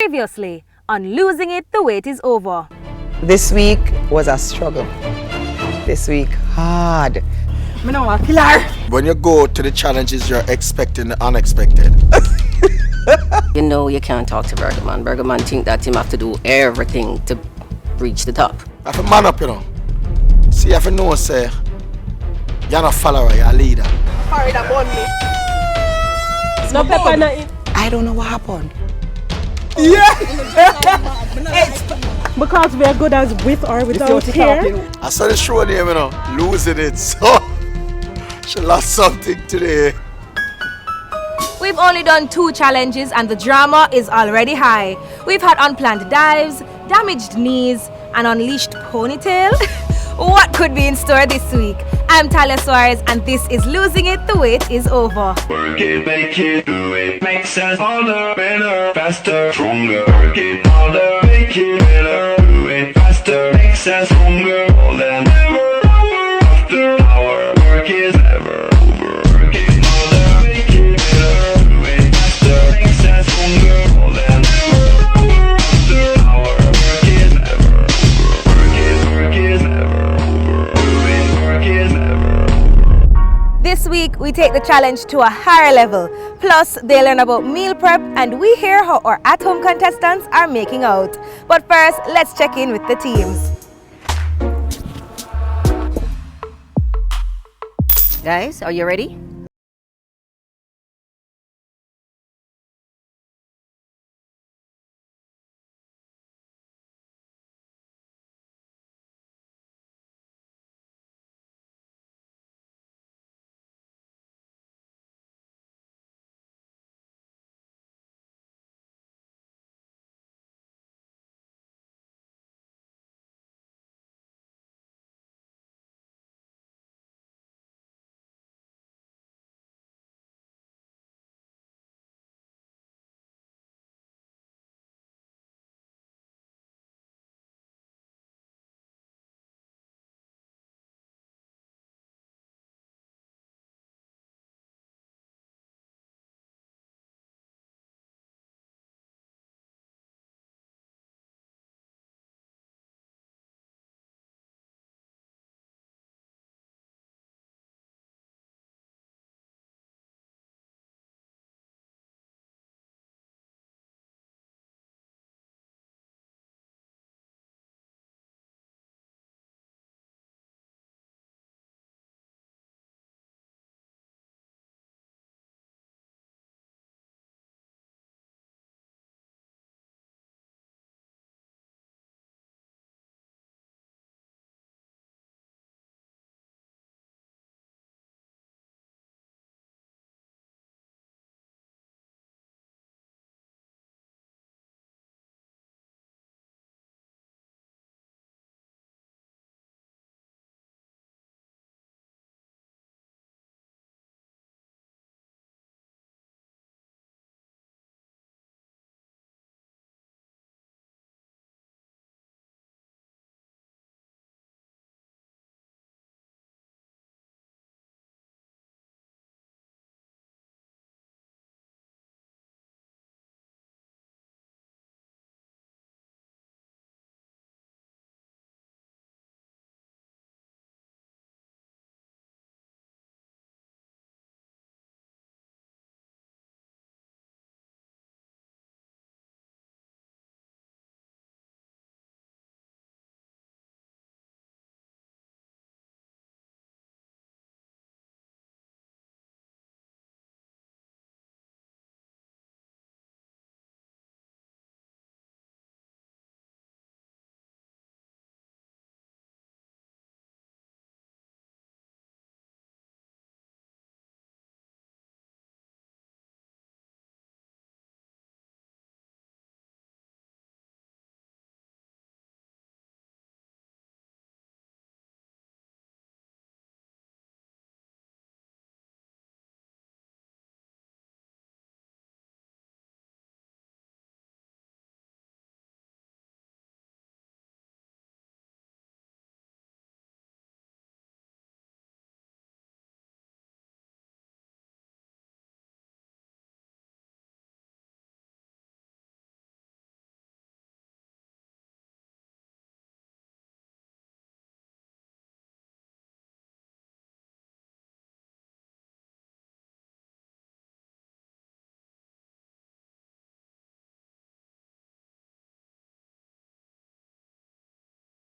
Previously on Losing It, the Wait is Over. This week was a struggle. This week, hard. When you go to the challenges, you're expecting the unexpected. You know you can't talk to Bergerman. Bergerman think that him have to do everything to reach the top. I have a man up, you know. See, if you know, say, you're not a follower, you're a leader. No pepper, nothing. I don't know what happened. Because we are good as with or without hair. I saw the show name, you know, Losing It. So, she lost something today. We've only done 2 challenges and the drama is already high. We've had unplanned dives, damaged knees, and unleashed ponytail. What could be in store this week? I'm Talia Suarez and this is Losing It, the Wait is Over. Work it, make it, do it, makes us harder, better, faster, stronger. Work it harder, make it better, do it faster, makes us stronger, more than ever, hour after hour. Work is never over. Work it harder, make it better, do it faster, makes us stronger, more than ever, hour after hour. Work is never over. Work is never over. Do it, work is never. This week we take the challenge to a higher level. Plus, they learn about meal prep and we hear how our at-home contestants are making out. But first, let's check in with the teams. Guys, are you ready?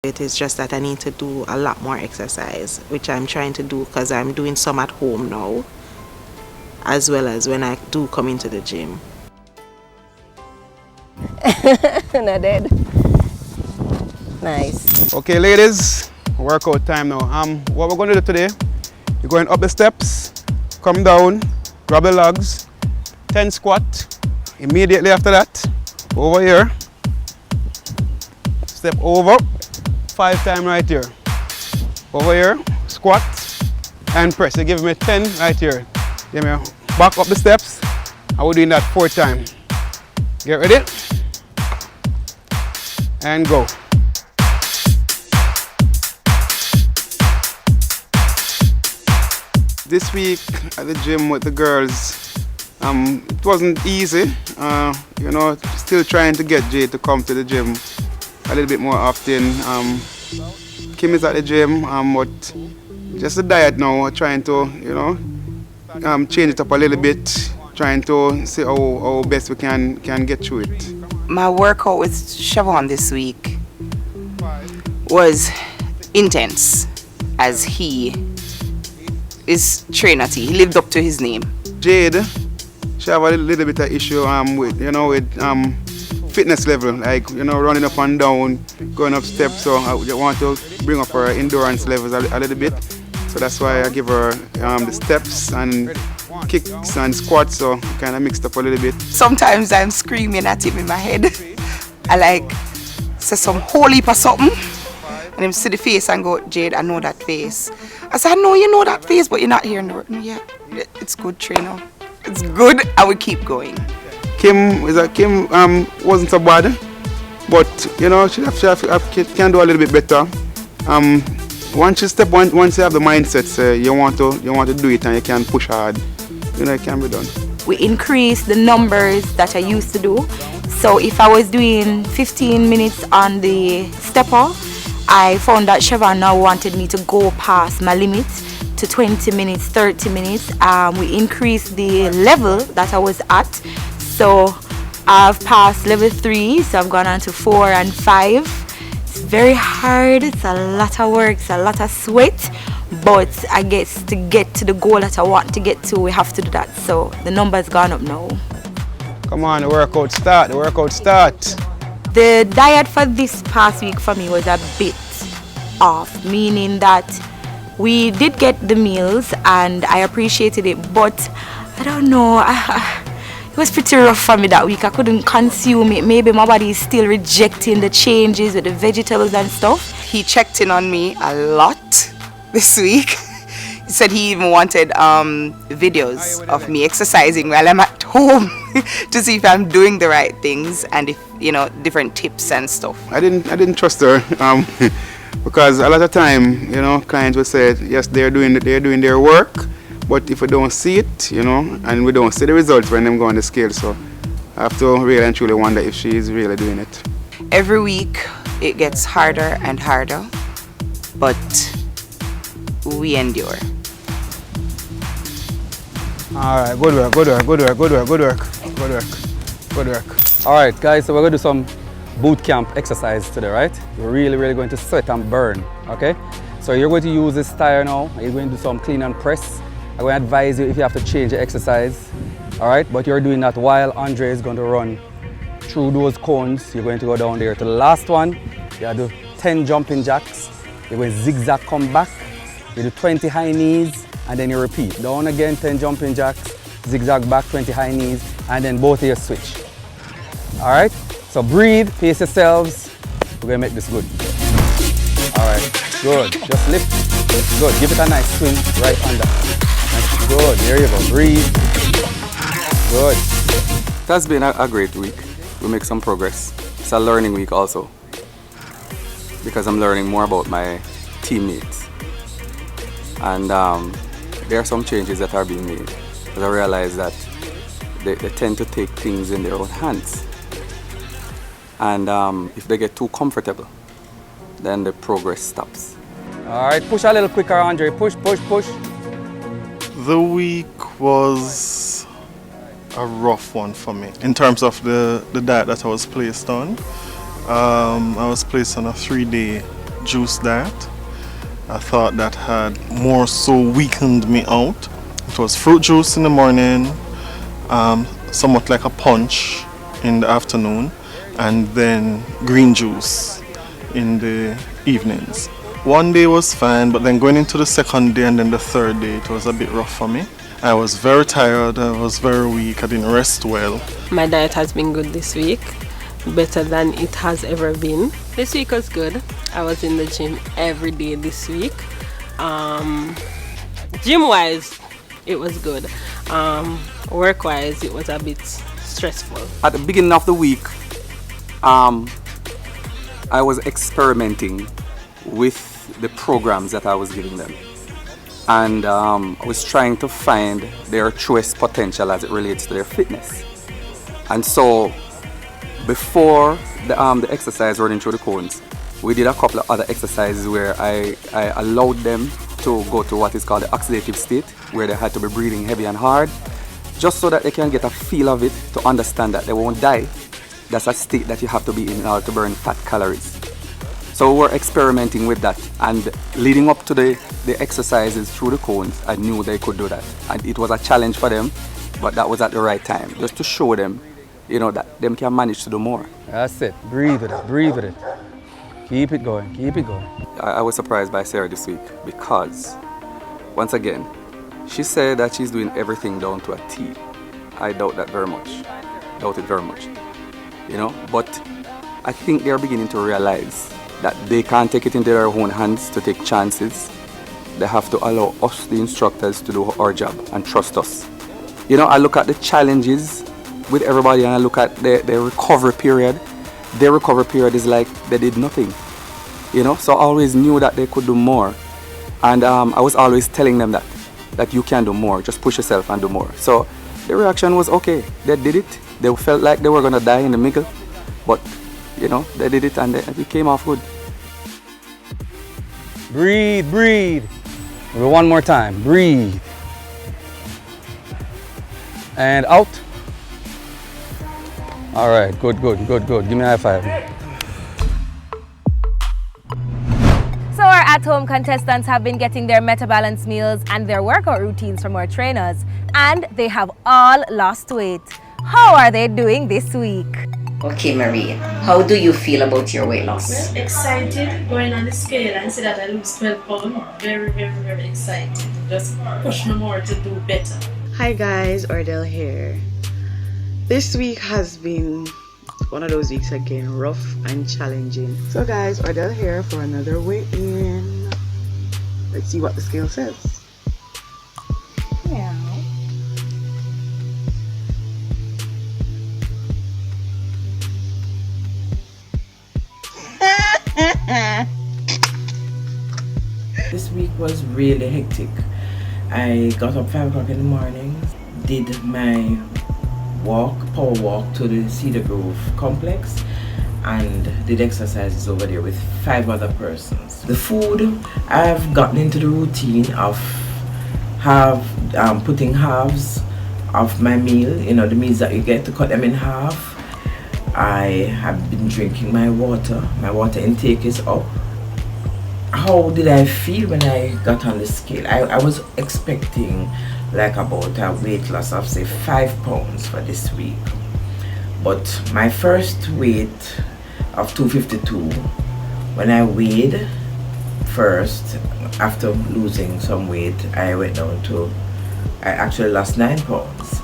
It is just that I need to do a lot more exercise, which I'm trying to do because I'm doing some at home now, as well as when I do come into the gym. Not dead. Nice. Okay, ladies, workout time now. What we're going to do today, you're going up the steps, come down, grab the legs, 10 squat. Immediately after that, over here, step over, 5 times right here. Over here, squat and press. You give me 10 right here. Give me back up the steps, and we're doing that 4 times. Get ready? And go. This week at the gym with the girls, it wasn't easy. You know, still trying to get Jade to come to the gym a little bit more often. Kim is at the gym, but just the diet now, trying to, you know, change it up a little bit, trying to see how best we can get through it. My workout with Siobhan this week was intense, as he is trainer T. He lived up to his name. Jade, she have a little bit of issue with, you know, with fitness level, like, you know, running up and down, going up steps. So I want to bring up her endurance levels a little bit. So that's why I give her the steps and kicks and squats, so kind of mixed up a little bit. Sometimes I'm screaming at him in my head. I like say some whole heap of something, and him see the face and go, Jade, I know that face. I said, no, you know that face, but you're not here. No, yeah, it's good, trainer. It's good, I will keep going. Kim wasn't so bad, but you know, she can do a little bit better. Once you have the mindset, you want to do it and you can push hard, you know, it can be done. We increased the numbers that I used to do. So if I was doing 15 minutes on the stepper, I found that Siobhan now wanted me to go past my limit to 20 minutes, 30 minutes. We increased the level that I was at. So I've passed level 3, so I've gone on to 4 and 5. It's very hard, it's a lot of work, it's a lot of sweat, but I guess to get to the goal that I want to get to, we have to do that. So the number's gone up now. Come on, the workout start. The diet for this past week for me was a bit off, meaning that we did get the meals and I appreciated it, but I don't know, it was pretty rough for me that week. I couldn't consume it. Maybe my body is still rejecting the changes with the vegetables and stuff. He checked in on me a lot this week. He said he even wanted videos of me exercising while I'm at home to see if I'm doing the right things and if, you know, different tips and stuff. I didn't trust her because a lot of time, you know, clients would say yes, they're doing their work, but if we don't see it, you know, and we don't see the results when them go on the scale, so I have to really and truly wonder if she is really doing it. Every week it gets harder and harder, but we endure. All right, good work. All right, guys, so we're going to do some boot camp exercise today, right? We're really going to sweat and burn, okay? So you're going to use this tire now. You're going to do some clean and press. I'm going to advise you if you have to change your exercise, all right? But you're doing that while Andre is going to run through those cones. You're going to go down there to the last one. You do 10 jumping jacks. You're going to zigzag, come back. You do 20 high knees, and then you repeat. Down again, 10 jumping jacks, zigzag back, 20 high knees, and then both of you switch. All right? So breathe, pace yourselves. We're going to make this good. All right, good. Just lift. Good. Give it a nice swing right under. Good. There you go. Breathe. Good. It has been a great week. We make some progress. It's a learning week also, because I'm learning more about my teammates. And there are some changes that are being made, because I realize that they tend to take things in their own hands. And if they get too comfortable, then the progress stops. All right, push a little quicker, Andre. Push. The week was a rough one for me in terms of the diet that I was placed on. I was placed on a 3-day juice diet. I thought that had more so weakened me out. It was fruit juice in the morning, somewhat like a punch in the afternoon, and then green juice in the evenings. One day was fine, but then going into the second day and then the third day, it was a bit rough for me. I was very tired, I was very weak, I didn't rest well. My diet has been good this week, better than it has ever been. This week was good. I was in the gym every day this week. Gym-wise, it was good. Work-wise, it was a bit stressful. At the beginning of the week, I was experimenting with the programs that I was giving them. And I was trying to find their truest potential as it relates to their fitness. And so before the exercise running through the cones, we did a couple of other exercises where I allowed them to go to what is called the oxidative state, where they had to be breathing heavy and hard, just so that they can get a feel of it to understand that they won't die. That's a state that you have to be in order to burn fat calories. So we're experimenting with that, and leading up to the exercises through the cones, I knew they could do that. And it was a challenge for them, but that was at the right time, just to show them, you know, that them can manage to do more. That's it. Breathe with it. Breathe with it. Keep it going. Keep it going. I was surprised by Sarah this week because, once again, she said that she's doing everything down to a T. I doubt that very much. Doubt it very much. You know, but I think they're beginning to realize that they can't take it into their own hands to take chances. They have to allow us, the instructors, to do our job and trust us. You know, I look at the challenges with everybody and I look at their recovery period. Their recovery period is like they did nothing. You know, so I always knew that they could do more. And I was always telling them that you can do more, just push yourself and do more. So the reaction was okay, they did it. They felt like they were gonna die in the middle, but you know, they did it and it came off good. Breathe, breathe. One more time, breathe. And out. All right, good, good, good, good. Give me a high five. So our at-home contestants have been getting their meta-balance meals and their workout routines from our trainers, and they have all lost weight. How are they doing this week? Okay, Marie, how do you feel about your weight loss? Well, excited, going on the scale and see that I lose 12 pounds. Very, very, very excited. Just push me more to do better. Hi guys, Ordell here. This week has been one of those weeks again, rough and challenging. So guys, Ordell here for another weigh-in. Let's see what the scale says. Yeah. This week was really hectic. I got up 5 o'clock in the morning, did my power walk to the Cedar Grove complex, and did exercises over there with 5 other persons. The food, I've gotten into the routine of putting halves of my meal, you know, the meals that you get, to cut them in half. I have been drinking my water. My water intake is up. How did I feel when I got on the scale? I was expecting like about a weight loss of say 5 pounds for this week. But my first weight of 252, when I weighed first, after losing some weight, I went down to, I actually lost 9 pounds.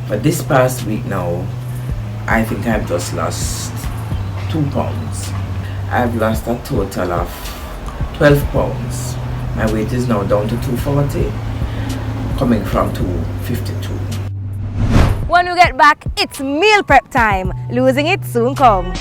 For this past week now, I think I've just lost 2 pounds. I've lost a total of 12 pounds. My weight is now down to 240, coming from 252. When we get back, it's meal prep time. Losing it soon come.